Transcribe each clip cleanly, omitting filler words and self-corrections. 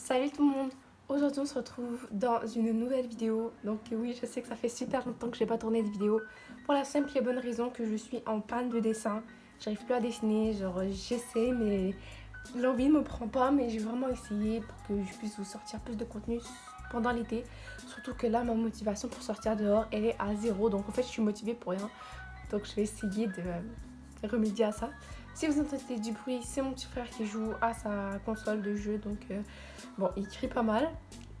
Salut tout le monde. Aujourd'hui on se retrouve dans une nouvelle vidéo. Donc oui, je sais que ça fait super longtemps que j'ai pas tourné de vidéo. Pour la simple et bonne raison que je suis en panne de dessin. J'arrive plus à dessiner, genre j'essaie mais l'envie ne me prend pas. Mais j'ai vraiment essayé pour que je puisse vous sortir plus de contenu pendant l'été. Surtout que là ma motivation pour sortir dehors elle est à zéro. Donc en fait je suis motivée pour rien. Donc je vais essayer de remédier à ça. Si vous entendez du bruit, c'est mon petit frère qui joue à sa console de jeu. Donc bon, il crie pas mal.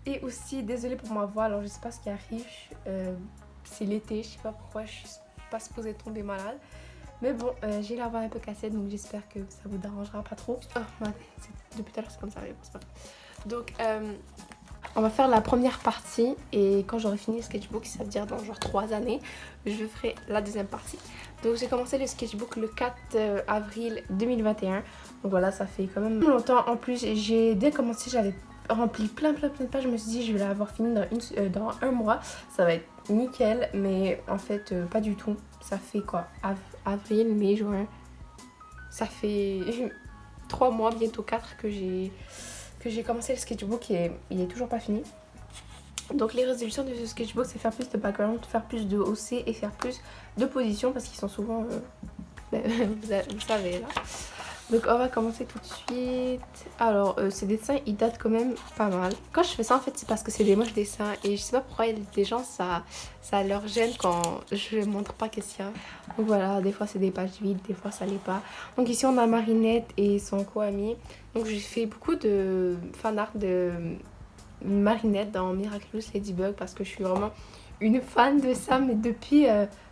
Et aussi, désolée pour ma voix, alors je sais pas ce qui arrive. C'est l'été, je sais pas pourquoi je suis pas supposée tomber malade. Mais bon, j'ai la voix un peu cassée, donc j'espère que ça vous dérangera pas trop. Oh man, depuis tout à l'heure c'est comme ça, c'est pas grave. Donc on va faire la première partie et quand j'aurai fini le sketchbook, ça veut dire dans genre 3 années, je ferai la deuxième partie. Donc j'ai commencé le sketchbook le 4 avril 2021. Donc voilà, ça fait quand même longtemps. En plus, dès commencé, j'avais rempli plein de pages. Je me suis dit, je vais l'avoir fini dans un mois. Ça va être nickel, mais en fait, pas du tout. Ça fait quoi, avril, mai, juin. Ça fait 3 mois, bientôt 4 que j'ai commencé le sketchbook et il est toujours pas fini. Donc les résolutions de ce sketchbook, c'est faire plus de background, faire plus de OC et faire plus de positions parce qu'ils sont souvent, vous savez là. Donc on va commencer tout de suite. Alors ces dessins ils datent quand même pas mal. Quand je fais ça en fait c'est parce que c'est des moches dessins et je sais pas pourquoi il y a des gens ça leur gêne quand je montre pas qu'est-ce qu'il y a. Donc voilà, des fois c'est des pages vides, des fois ça l'est pas. Donc ici on a Marinette et son co-ami. Donc j'ai fait beaucoup de fan art de Marinette dans Miraculous Ladybug parce que je suis vraiment une fan de ça, mais depuis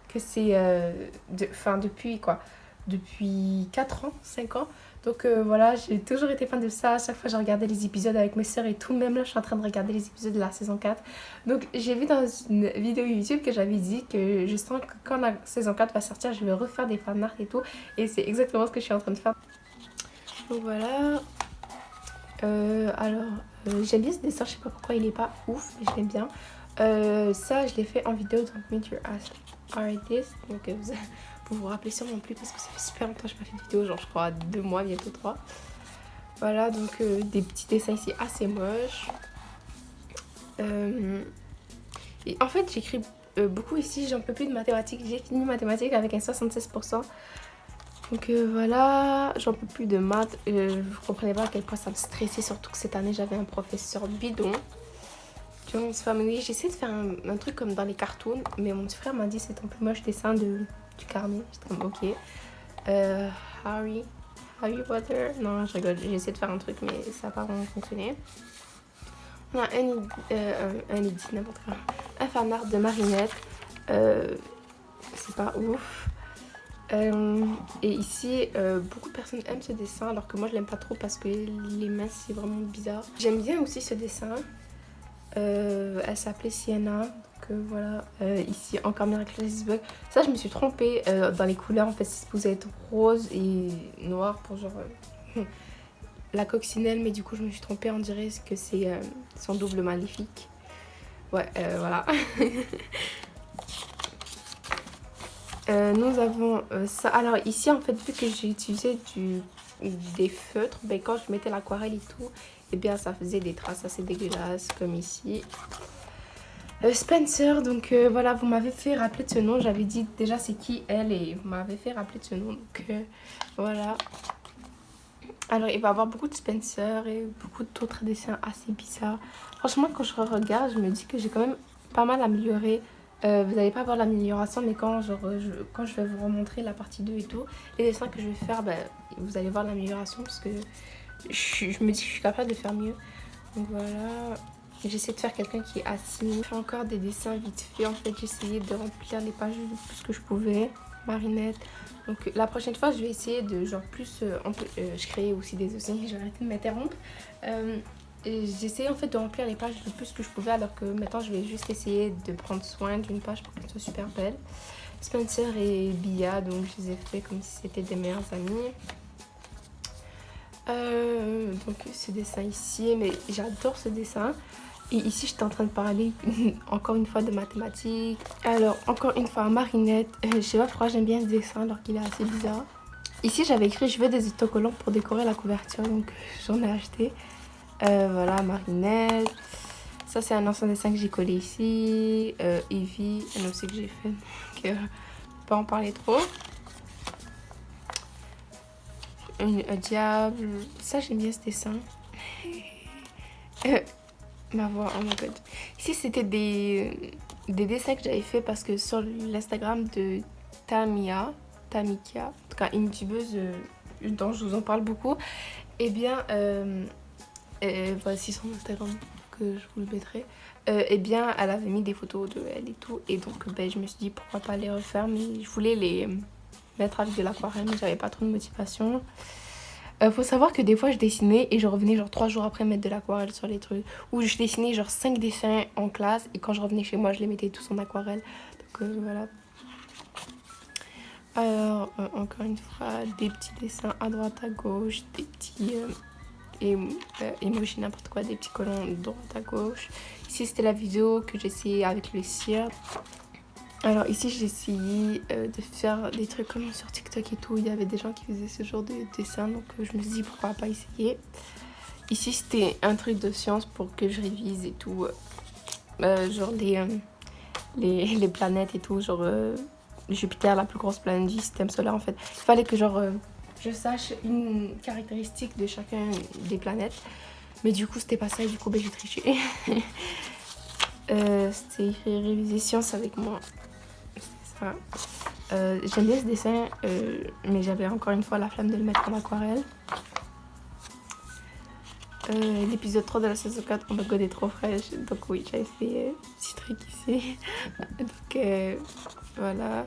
que c'est depuis quoi, depuis 4 ans, 5 ans. Donc voilà, j'ai toujours été fan de ça. À chaque fois j'ai regardé les épisodes avec mes soeurs et tout. Même là je suis en train de regarder les épisodes de la saison 4. Donc j'ai vu dans une vidéo YouTube que j'avais dit que je sens que quand la saison 4 va sortir, je vais refaire des fan art et tout. Et c'est exactement ce que je suis en train de faire. Donc voilà. J'aime bien ce dessin, je sais pas pourquoi il est pas ouf, mais je l'aime bien. Ça, je l'ai fait en vidéo dans Meet Your Artist. Donc, vous vous rappelez sûrement plus parce que ça fait super longtemps que je n'ai pas fait de vidéo, genre je crois 2 mois, bientôt 3. Voilà, donc des petits dessins ici assez moches. Et en fait, j'écris beaucoup ici, j'en peux plus de mathématiques. J'ai fini mathématiques avec un 76%. Donc voilà, j'en peux plus de maths. Je comprenais pas à quel point ça me stressait, surtout que cette année j'avais un professeur bidon. Jones Family, j'essaie de faire un truc comme dans les cartoons, mais mon petit frère m'a dit c'est un peu moche dessin du carnet. J'étais comme ok. Harry Potter. Non, je rigole, j'ai essayé de faire un truc, mais ça n'a pas vraiment fonctionné. On a un edit, n'importe quoi. Un fan art de Marinette. C'est pas ouf. Et ici, beaucoup de personnes aiment ce dessin alors que moi je l'aime pas trop parce que les mains c'est vraiment bizarre. J'aime bien aussi ce dessin. Elle s'appelait Sienna. Donc voilà, ici encore Miraculous Ladybug. Ça je me suis trompée dans les couleurs en fait, c'est supposé être rose et noir pour genre la coccinelle, mais du coup je me suis trompée, on dirait que c'est son double maléfique. Ouais, voilà. Nous avons ça. Alors ici en fait vu que j'ai utilisé des feutres, ben, quand je mettais l'aquarelle et tout, et bien ça faisait des traces assez dégueulasses comme ici. Spencer, donc voilà, vous m'avez fait rappeler de ce nom, j'avais dit déjà c'est qui elle et vous m'avez fait rappeler de ce nom, donc voilà. Alors il va y avoir beaucoup de Spencer et beaucoup d'autres dessins assez bizarres. Franchement quand je regarde je me dis que j'ai quand même pas mal amélioré. Vous n'allez pas voir l'amélioration, mais quand je vais vous remontrer la partie 2 et tout, les dessins que je vais faire, ben, vous allez voir l'amélioration parce que je me dis que je suis capable de faire mieux. Donc voilà, j'essaie de faire quelqu'un qui est assis. Je fais encore des dessins vite fait, en fait j'essayais de remplir les pages le plus que je pouvais. Marinette. Donc la prochaine fois je vais essayer de genre plus, je crée aussi des dessins, j'ai arrêté de m'interrompre. J'essayais en fait de remplir les pages le plus que je pouvais alors que maintenant je vais juste essayer de prendre soin d'une page pour qu'elle soit super belle. Spencer et Bia, donc je les ai fait comme si c'était des meilleurs amis. Donc ce dessin ici, mais j'adore ce dessin. Et ici j'étais en train de parler encore une fois de mathématiques. Alors encore une fois Marinette, je sais pas pourquoi j'aime bien ce dessin alors qu'il est assez bizarre. Ici j'avais écrit je veux des autocollants pour décorer la couverture, donc j'en ai acheté. Voilà, Marinette. Ça, c'est un ancien dessin que j'ai collé ici. Evie, un aussi que j'ai fait. Donc, pas en parler trop. Un diable. Ça, j'aime bien ce dessin. Ma voix, oh my god. Ici, c'était des dessins que j'avais fait parce que sur l'Instagram de Tamikia, en tout cas une youtubeuse dont je vous en parle beaucoup, eh bien, voici son Instagram que je vous le mettrai. Eh bien, elle avait mis des photos de elle et tout, et donc ben, je me suis dit pourquoi pas les refaire, mais je voulais les mettre avec de l'aquarelle, mais j'avais pas trop de motivation. Faut savoir que des fois je dessinais et je revenais genre 3 jours après mettre de l'aquarelle sur les trucs. Ou je dessinais genre 5 dessins en classe et quand je revenais chez moi je les mettais tous en aquarelle. Donc voilà. Alors encore une fois des petits dessins à droite à gauche, des petits emojis n'importe quoi, des petits colons de droite à gauche. Ici c'était la vidéo que j'ai essayé avec le cire. Alors ici j'ai essayé de faire des trucs comme sur TikTok et tout, il y avait des gens qui faisaient ce genre de dessin donc je me suis dit pourquoi pas essayer. Ici c'était un truc de science pour que je révise et tout, genre les planètes et tout, genre Jupiter, la plus grosse planète du système solaire en fait. Il fallait que genre je sache une caractéristique de chacun des planètes, mais du coup c'était pas ça et du coup ben, j'ai triché. C'était écrit réviser science avec moi. J'aime bien ce dessin, mais j'avais encore une fois la flamme de le mettre en aquarelle. L'épisode 3 de la saison 4, oh my god, est trop fraîche. Donc oui, j'avais fait petit truc ici. Donc voilà.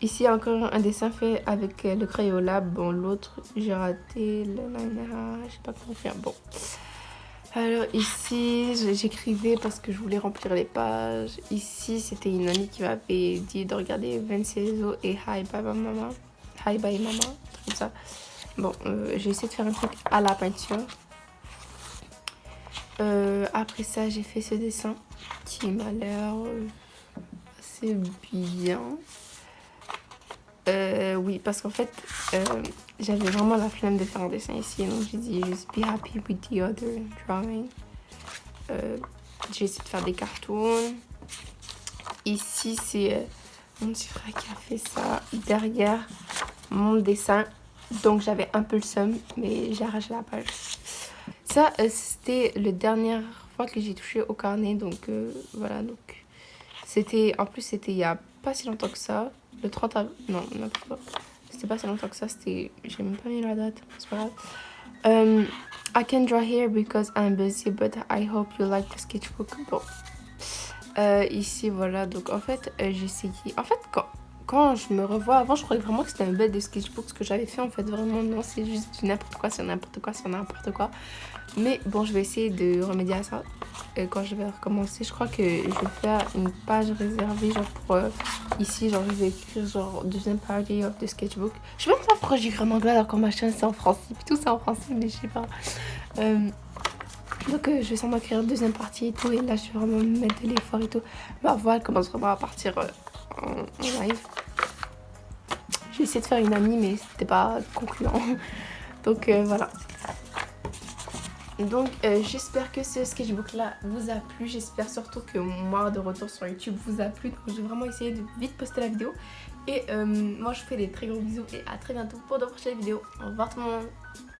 Ici, encore un dessin fait avec le Crayola. Bon, l'autre, j'ai raté le liner. Je sais pas comment faire. Bon. Alors ici, j'écrivais parce que je voulais remplir les pages. Ici, c'était une amie qui m'avait dit de regarder Vincenzo et Hi Bye Mama. Hi Bye Mama, comme ça. Bon, j'ai essayé de faire un truc à la peinture. Après ça, j'ai fait ce dessin qui m'a l'air assez bien. Oui, parce qu'en fait, j'avais vraiment la flemme de faire un dessin ici. Donc j'ai dit just be happy with the other drawing. J'ai essayé de faire des cartoons. Ici, c'est mon petit frère qui a fait ça derrière mon dessin. Donc j'avais un peu le seum, mais j'ai arraché la page. Ça, c'était la dernière fois que j'ai touché au carnet. Donc voilà, donc c'était, en plus c'était il y a pas si longtemps que ça. Le 30 avril, non, n'importe quoi. C'était pas si longtemps que ça, c'était, j'ai même pas mis la date, c'est pas grave. I can draw here because I'm busy, but I hope you like the sketchbook. Bon. Ici, voilà, donc en fait, j'ai essayé. En fait, quand je me revois avant, je croyais vraiment que c'était un bête de sketchbook. Ce que j'avais fait, en fait, vraiment, non, c'est juste du n'importe quoi sur n'importe quoi sur n'importe quoi. Mais bon, je vais essayer de remédier à ça. Quand je vais recommencer, je crois que je vais faire une page réservée, genre pour ici, genre je vais écrire genre deuxième party of the sketchbook. Je sais même pas pourquoi j'écris en anglais alors que ma chaîne c'est en français. Puis tout c'est en français, mais je sais pas. Donc je vais sûrement écrire deuxième partie et tout. Et là, je vais vraiment me mettre de l'effort et tout. Ma voix elle commence vraiment à partir en live. J'ai essayé de faire une amie, mais c'était pas concluant. Donc voilà. Donc j'espère que ce sketchbook là vous a plu. J'espère surtout que moi de retour sur YouTube vous a plu. Donc je vais vraiment essayer de vite poster la vidéo. Et moi je vous fais des très gros bisous et à très bientôt pour de prochaines vidéos. Au revoir tout le monde.